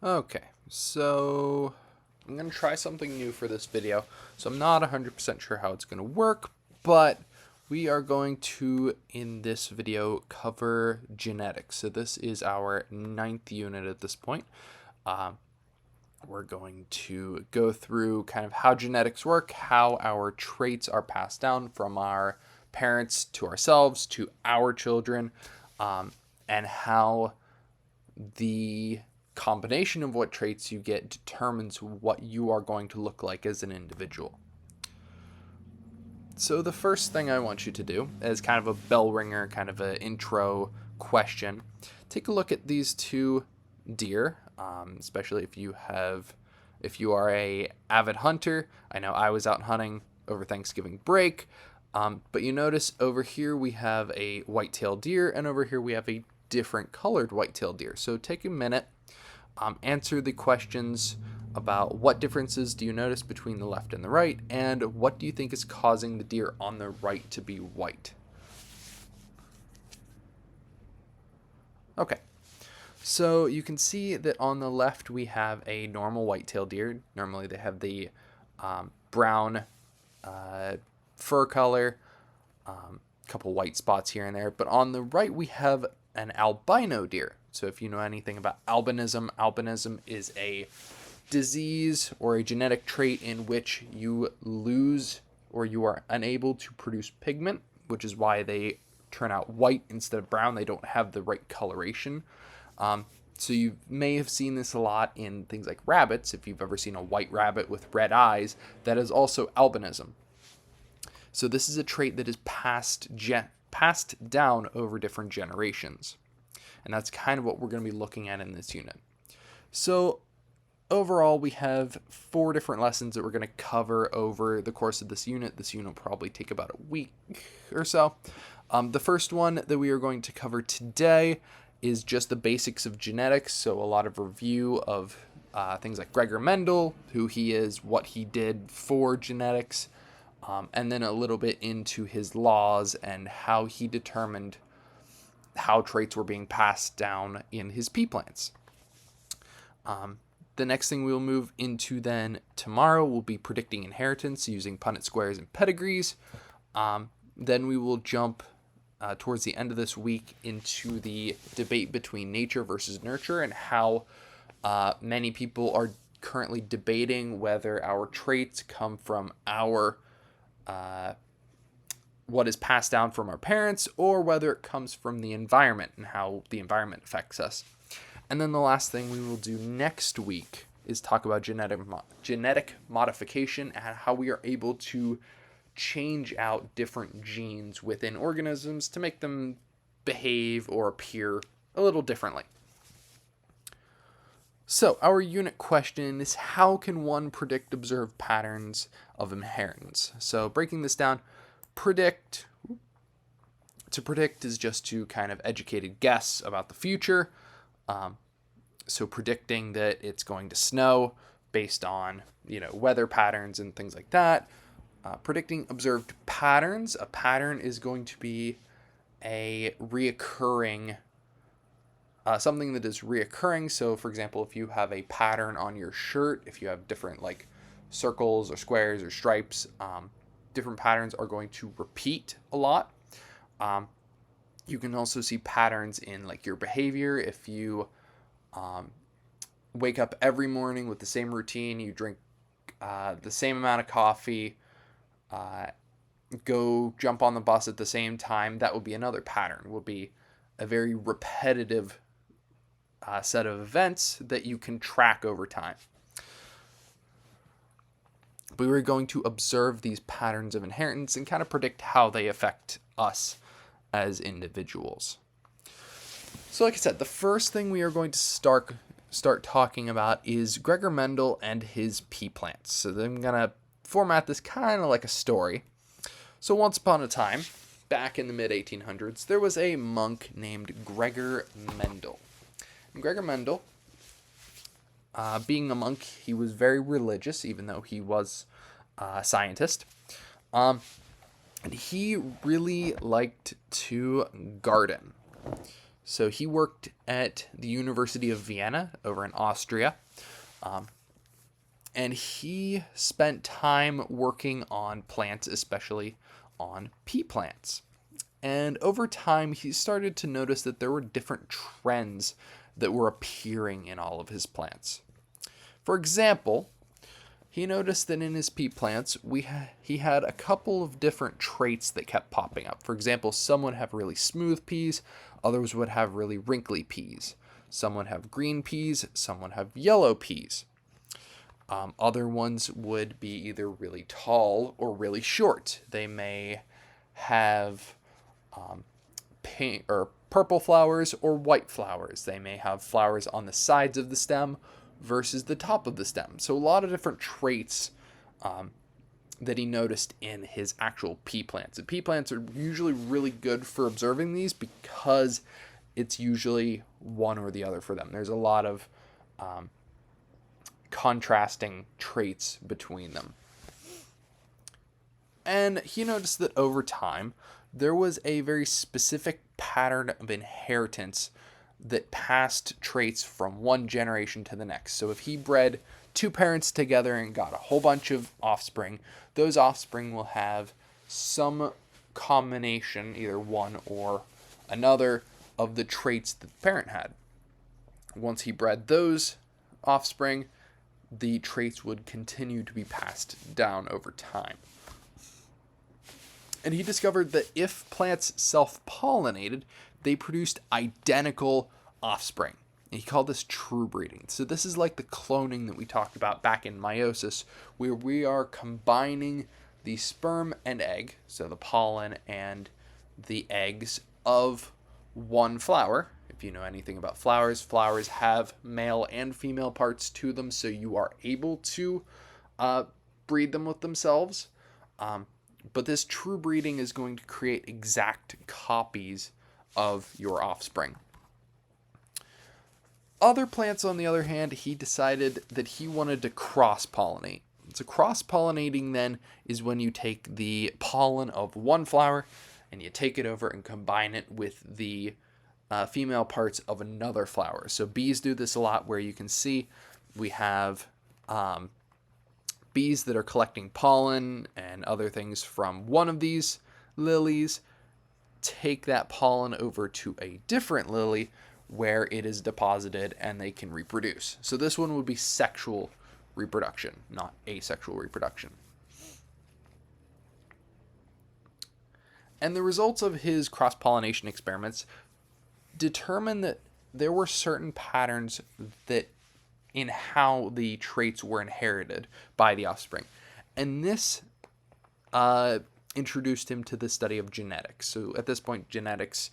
Okay, so I'm going to try something new for this video. So I'm not 100% sure how it's going to work, but we are going to, in this video, cover genetics. So this is our 9th unit at this point. We're going to go through kind of how genetics work, how our traits are passed down from our parents to ourselves to our children, and how the combination of what traits you get determines what you are going to look like as an individual. So the first thing I want you to do is kind of a bell ringer, kind of an intro question. Take a look at these two deer, especially if you are a avid hunter. I know I was out hunting over Thanksgiving break, but you notice over here we have a white-tailed deer, and over here we have a different colored white-tailed deer. So take a minute, answer the questions about what differences do you notice between the left and the right, and what do you think is causing the deer on the right to be white. Okay, so you can see that on the left we have a normal white-tailed deer. Normally they have the brown fur color, couple white spots here and there, but on the right we have an albino deer. So if you know anything about albinism, albinism is a disease or a genetic trait in which you lose or you are unable to produce pigment, which is why they turn out white instead of brown. They don't have the right coloration. So you may have seen this a lot in things like rabbits. If you've ever seen a white rabbit with red eyes, that is also albinism. So this is a trait that is passed down over different generations. And that's kind of what we're going to be looking at in this unit. So overall, we have 4 different lessons that we're going to cover over the course of this unit. This unit will probably take about a week or so. The first one that we are going to cover today is just the basics of genetics. So a lot of review of things like Gregor Mendel, who he is, what he did for genetics, and then a little bit into his laws and how he determined how traits were being passed down in his pea plants. The next thing we'll move into then tomorrow will be predicting inheritance using Punnett squares and pedigrees. Then we will jump towards the end of this week into the debate between nature versus nurture and how many people are currently debating whether our traits come from our what is passed down from our parents or whether it comes from the environment and how the environment affects us. And then the last thing we will do next week is talk about genetic modification and how we are able to change out different genes within organisms to make them behave or appear a little differently. So our unit question is, how can one predict observed patterns of inheritance? So breaking this down, to predict is just to kind of educated guess about the future. So predicting that it's going to snow based on, weather patterns and things like that. Predicting observed patterns. A pattern is going to be a reoccurring, something that is reoccurring. So for example, if you have a pattern on your shirt, if you have different like circles or squares or stripes, different patterns are going to repeat a lot. You can also see patterns in like your behavior. If you wake up every morning with the same routine, you drink the same amount of coffee, go jump on the bus at the same time, that will be another pattern. Will be a very repetitive set of events that you can track over time. We were going to observe these patterns of inheritance and kind of predict how they affect us as individuals. So like I said, the first thing we are going to start talking about is Gregor Mendel and his pea plants. So I'm going to format this kind of like a story. So once upon a time, back in the mid-1800s, there was a monk named Gregor Mendel. And Gregor Mendel, being a monk, he was very religious, even though he was a scientist. And he really liked to garden. So he worked at the University of Vienna over in Austria. And he spent time working on plants, especially on pea plants. And over time, he started to notice that there were different trends that were appearing in all of his plants. For example, he noticed that in his pea plants, he had a couple of different traits that kept popping up. For example, some would have really smooth peas, others would have really wrinkly peas. Some would have green peas, some would have yellow peas. Other ones would be either really tall or really short. They may have pink or purple flowers or white flowers. They may have flowers on the sides of the stem versus the top of the stem. So a lot of different traits that he noticed in his actual pea plants. And pea plants are usually really good for observing these because it's usually one or the other for them. There's a lot of contrasting traits between them. And he noticed that over time, there was a very specific pattern of inheritance that passed traits from one generation to the next. So if he bred two parents together and got a whole bunch of offspring, those offspring will have some combination, either one or another, of the traits that the parent had. Once he bred those offspring, the traits would continue to be passed down over time. And he discovered that if plants self-pollinated, they produced identical offspring. And he called this true breeding. So this is like the cloning that we talked about back in meiosis, where we are combining the sperm and egg, so the pollen and the eggs of one flower. If you know anything about flowers, flowers have male and female parts to them, so you are able to breed them with themselves. But this true breeding is going to create exact copies of your offspring. Other plants, on the other hand, he decided that he wanted to cross-pollinate. So cross-pollinating then is when you take the pollen of one flower and you take it over and combine it with the female parts of another flower. So bees do this a lot, where you can see we have bees that are collecting pollen and other things from one of these lilies, take that pollen over to a different lily where it is deposited and they can reproduce. So this one would be sexual reproduction, not asexual reproduction. And the results of his cross-pollination experiments determined that there were certain patterns that in how the traits were inherited by the offspring. And this introduced him to the study of genetics. So at this point, genetics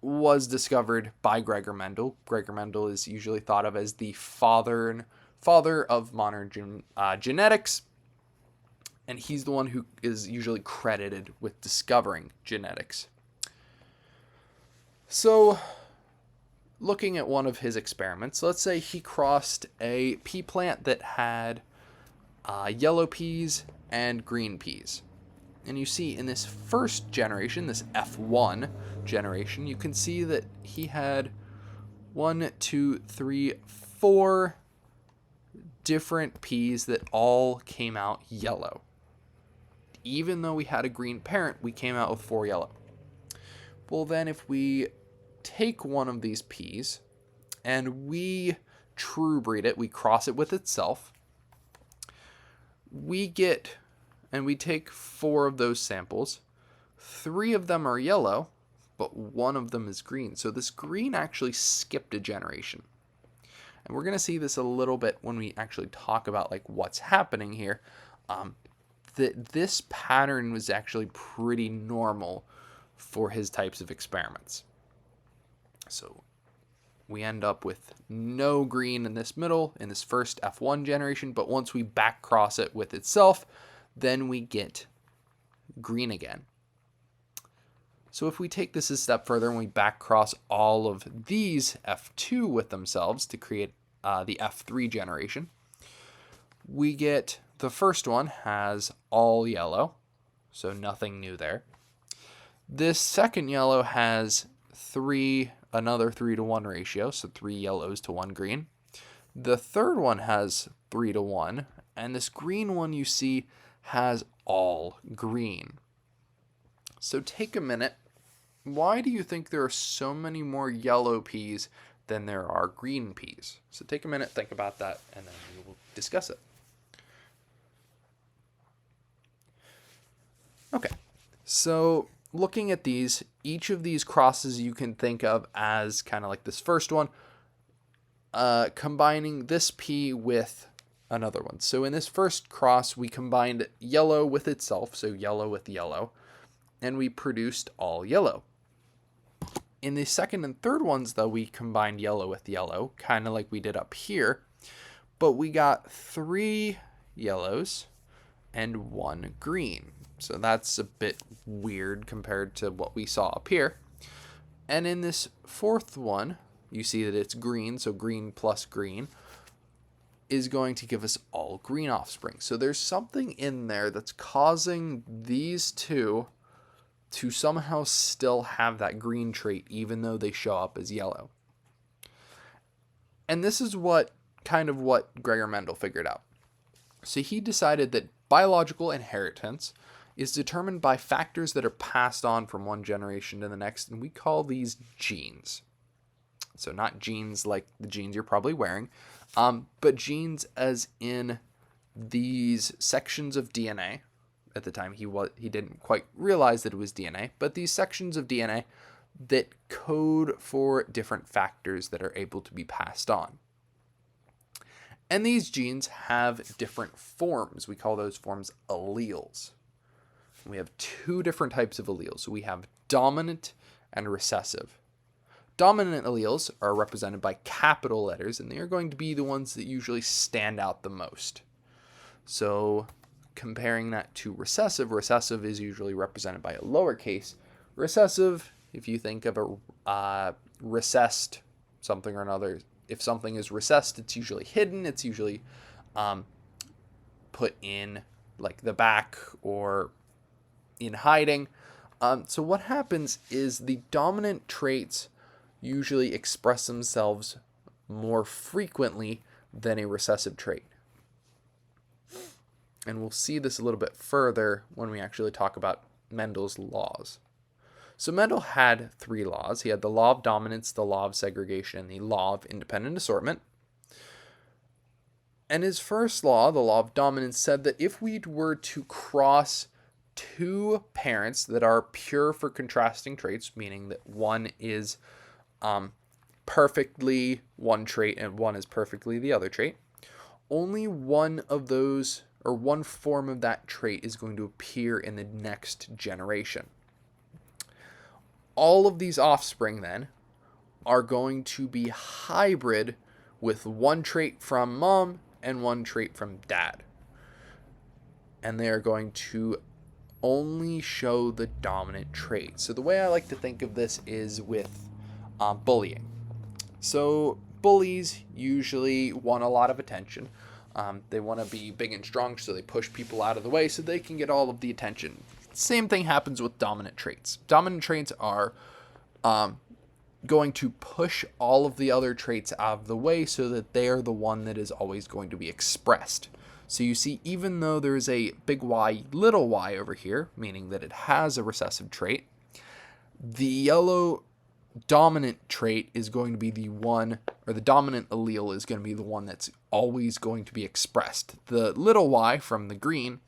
was discovered by Gregor Mendel. Gregor Mendel is usually thought of as the father of modern genetics, and he's the one who is usually credited with discovering genetics. So, looking at one of his experiments, let's say he crossed a pea plant that had yellow peas and green peas. And you see in this first generation, this F1 generation, you can see that he had 4 different peas that all came out yellow. Even though we had a green parent, we came out with 4 yellow. Well, then if we take one of these peas and we true breed it, we cross it with itself, we take 4 of those samples. 3 of them are yellow, but 1 of them is green. So this green actually skipped a generation. And we're going to see this a little bit when we actually talk about like what's happening here. That this pattern was actually pretty normal for his types of experiments. So we end up with no green in this middle, in this first F1 generation, but once we back cross it with itself, then we get green again. So if we take this a step further and we back cross all of these F2 with themselves to create the F3 generation, we get the first one has all yellow, so nothing new there. This second yellow has another 3-to-1 ratio, so 3 yellows to 1 green. The third one has 3-to-1, and this green one you see has all green. So take a minute. Why do you think there are so many more yellow peas than there are green peas? So take a minute, think about that, and then we will discuss it. Okay, so looking at these, each of these crosses you can think of as kind of like this first one, combining this pea with another one. So in this first cross, we combined yellow with itself, so yellow with yellow, and we produced all yellow. In the second and third ones, though, we combined yellow with yellow, kind of like we did up here, but we got 3 yellows and 1 green. So that's a bit weird compared to what we saw up here. And in this fourth one, you see that it's green, so green plus green is going to give us all green offspring. So there's something in there that's causing these two to somehow still have that green trait even though they show up as yellow. And this is what Gregor Mendel figured out. So he decided that biological inheritance is determined by factors that are passed on from one generation to the next, and we call these genes. So not genes like the jeans you're probably wearing, but genes as in these sections of DNA. At the time, he didn't quite realize that it was DNA, but these sections of DNA that code for different factors that are able to be passed on. And these genes have different forms. We call those forms alleles. We have 2 different types of alleles. So we have dominant and recessive. Dominant alleles are represented by capital letters, and they are going to be the ones that usually stand out the most. So comparing that to recessive is usually represented by a lowercase. Recessive, if you think of a recessed something or another, if something is recessed, it's usually hidden. It's usually put in like the back or in hiding. So what happens is the dominant traits usually express themselves more frequently than a recessive trait. And we'll see this a little bit further when we actually talk about Mendel's laws. So Mendel had 3 laws. He had the law of dominance, the law of segregation, and the law of independent assortment. And his first law, the law of dominance, said that if we were to cross 2 parents that are pure for contrasting traits, meaning that one is perfectly one trait and one is perfectly the other trait, only one of those or one form of that trait is going to appear in the next generation. All of these offspring then are going to be hybrid with one trait from mom and one trait from dad. And they are going to only show the dominant trait. So the way I like to think of this is with bullying. So bullies usually want a lot of attention. They want to be big and strong, so they push people out of the way so they can get all of the attention. Same thing happens with dominant traits. Dominant traits are going to push all of the other traits out of the way so that they are the one that is always going to be expressed. So you see, even though there is a big Y, little y over here, meaning that it has a recessive trait, the yellow dominant trait is going to be the one, or the dominant allele is going to be the one that's always going to be expressed. The little y from the green,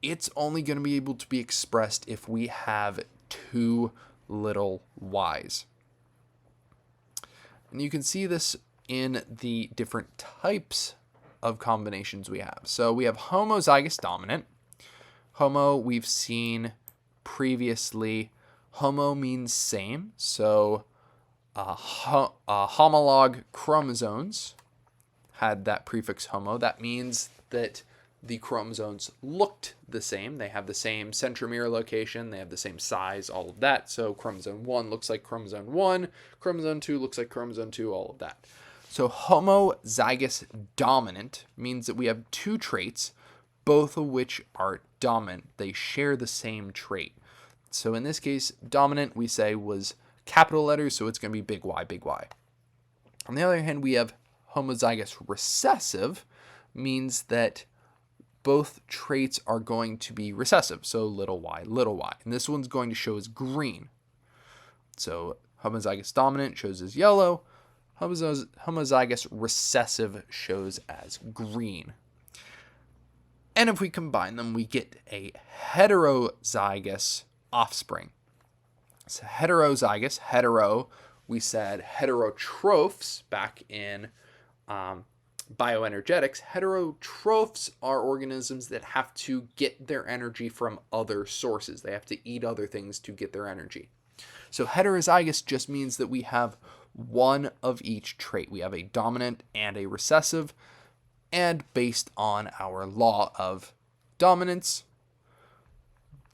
it's only going to be able to be expressed if we have 2 little y's. And you can see this in the different types of combinations we have. So we have homozygous dominant. Homo we've seen previously. Homo means same, so homolog chromosomes had that prefix homo. That means that the chromosomes looked the same. They have the same centromere location. They have the same size, all of that. So chromosome 1 looks like chromosome 1. Chromosome 2 looks like chromosome 2, all of that. So homozygous dominant means that we have 2 traits, both of which are dominant. They share the same trait. So in this case, dominant, we say, was capital letters, so it's going to be big Y, big Y. On the other hand, we have homozygous recessive, means that both traits are going to be recessive, so little y, little y. And this one's going to show as green. So homozygous dominant shows as yellow. Homozygous recessive shows as green. And if we combine them, we get a heterozygous offspring. So heterozygous, hetero, we said heterotrophs back in bioenergetics. Heterotrophs are organisms that have to get their energy from other sources. They have to eat other things to get their energy. So heterozygous just means that we have one of each trait. We have a dominant and a recessive, and based on our law of dominance,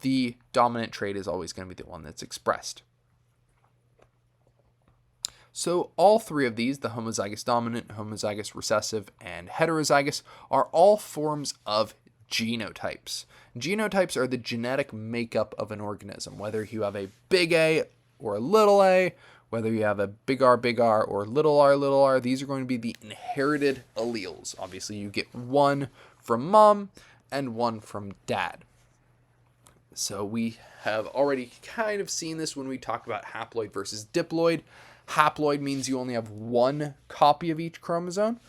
the dominant trait is always going to be the one that's expressed. So all three of these, the homozygous dominant, homozygous recessive, and heterozygous, are all forms of genotypes. Genotypes are the genetic makeup of an organism, whether you have a big A or a little a, whether you have a big R, or little r, these are going to be the inherited alleles. Obviously, you get one from mom and one from dad. So we have already kind of seen this when we talk about haploid versus diploid. Haploid means you only have one copy of each chromosome.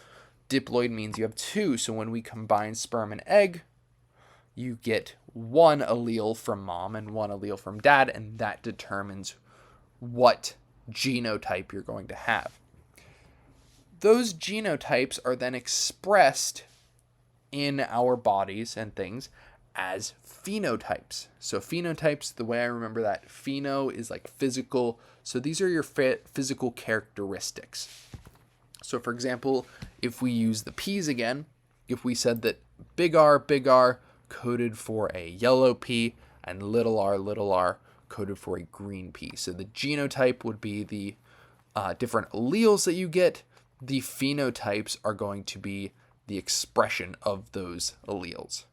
Diploid means you have two. So when we combine sperm and egg, you get one allele from mom and one allele from dad, and that determines what genotype you're going to have. Those genotypes are then expressed in our bodies and things as phenotypes. So phenotypes, the way I remember that, pheno is like physical. So these are your physical characteristics. So for example, if we use the P's again, if we said that big R coded for a yellow pea and little r coded for a green pea. So the genotype would be the different alleles that you get. The phenotypes are going to be the expression of those alleles.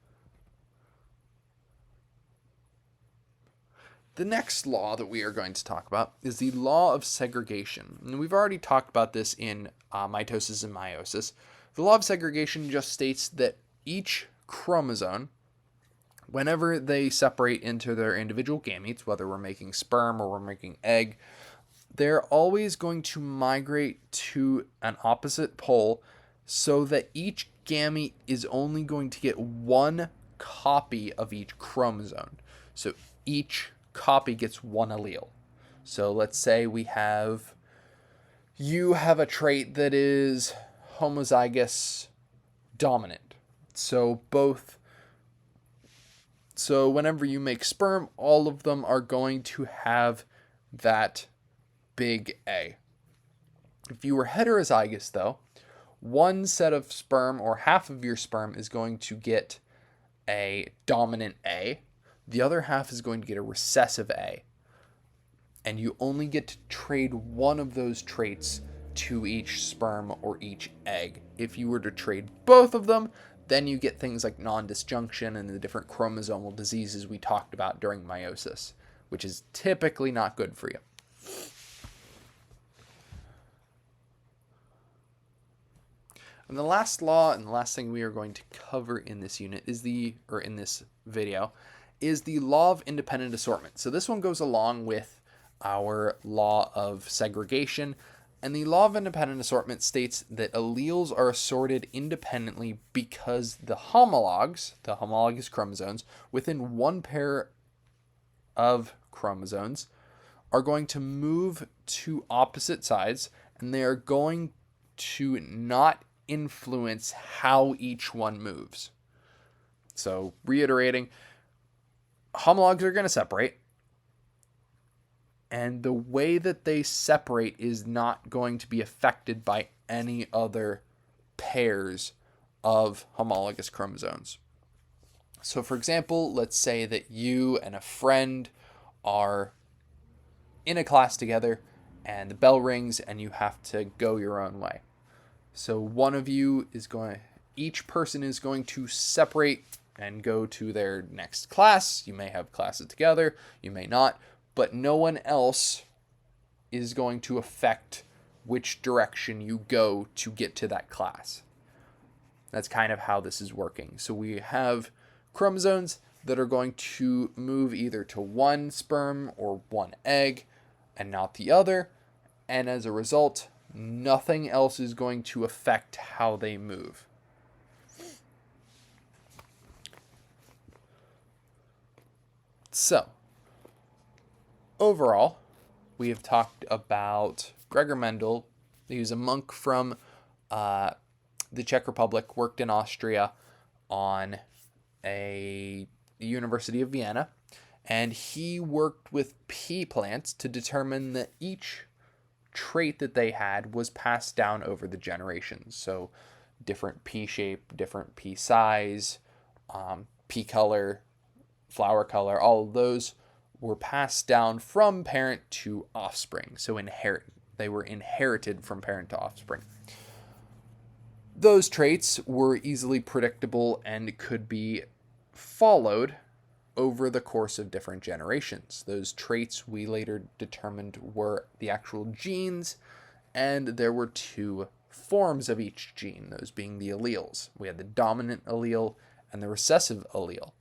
The next law that we are going to talk about is the law of segregation. And we've already talked about this in mitosis and meiosis. The law of segregation just states that each chromosome, whenever they separate into their individual gametes, whether we're making sperm or we're making egg, they're always going to migrate to an opposite pole so that each gamete is only going to get one copy of each chromosome. So each copy gets one allele. So let's say you have a trait that is homozygous dominant. So whenever you make sperm, all of them are going to have that big A. If you were heterozygous though, one set of sperm or half of your sperm is going to get a dominant A. The other half is going to get a recessive A. And you only get to trade one of those traits to each sperm or each egg. If you were to trade both of them, then you get things like non-disjunction and the different chromosomal diseases we talked about during meiosis, which is typically not good for you. And the last law and the last thing we are going to cover in this unit is in this video is the law of independent assortment. So this one goes along with our law of segregation. And the law of independent assortment states that alleles are assorted independently because the homologs, the homologous chromosomes, within one pair of chromosomes are going to move to opposite sides, and they are going to not influence how each one moves. So reiterating, homologs are going to separate, and the way that they separate is not going to be affected by any other pairs of homologous chromosomes. So for example, let's say that you and a friend are in a class together and the bell rings and you have to go your own way. So each person is going to separate and go to their next class. You may have classes together, you may not, but no one else is going to affect which direction you go to get to that class. That's kind of how this is working. So we have chromosomes that are going to move either to one sperm or one egg and not the other. And as a result, nothing else is going to affect how they move. So, overall, we have talked about Gregor Mendel. He was a monk from the Czech Republic, worked in Austria on a University of Vienna, and he worked with pea plants to determine that each trait that they had was passed down over the generations. So different pea shape, different pea size, pea color, flower color, all of those were passed down from parent to offspring. So they were inherited from parent to offspring. Those traits were easily predictable and could be followed over the course of different generations. Those traits we later determined were the actual genes, and there were two forms of each gene, those being the alleles. We had the dominant allele and the recessive allele.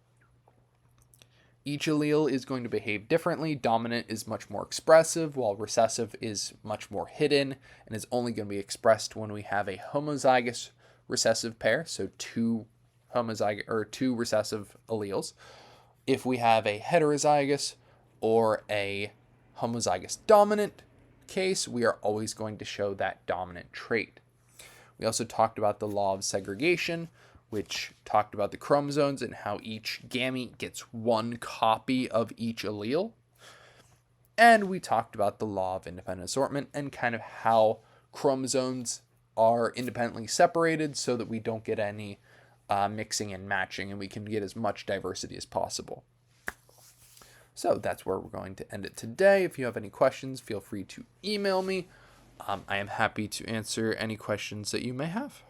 Each allele is going to behave differently. Dominant is much more expressive, while recessive is much more hidden and is only going to be expressed when we have a homozygous recessive pair, so two recessive alleles. If we have a heterozygous or a homozygous dominant case, we are always going to show that dominant trait. We also talked about the law of segregation, which talked about the chromosomes and how each gamete gets one copy of each allele. And we talked about the law of independent assortment and kind of how chromosomes are independently separated so that we don't get any mixing and matching, and we can get as much diversity as possible. So that's where we're going to end it today. If you have any questions, feel free to email me. I am happy to answer any questions that you may have.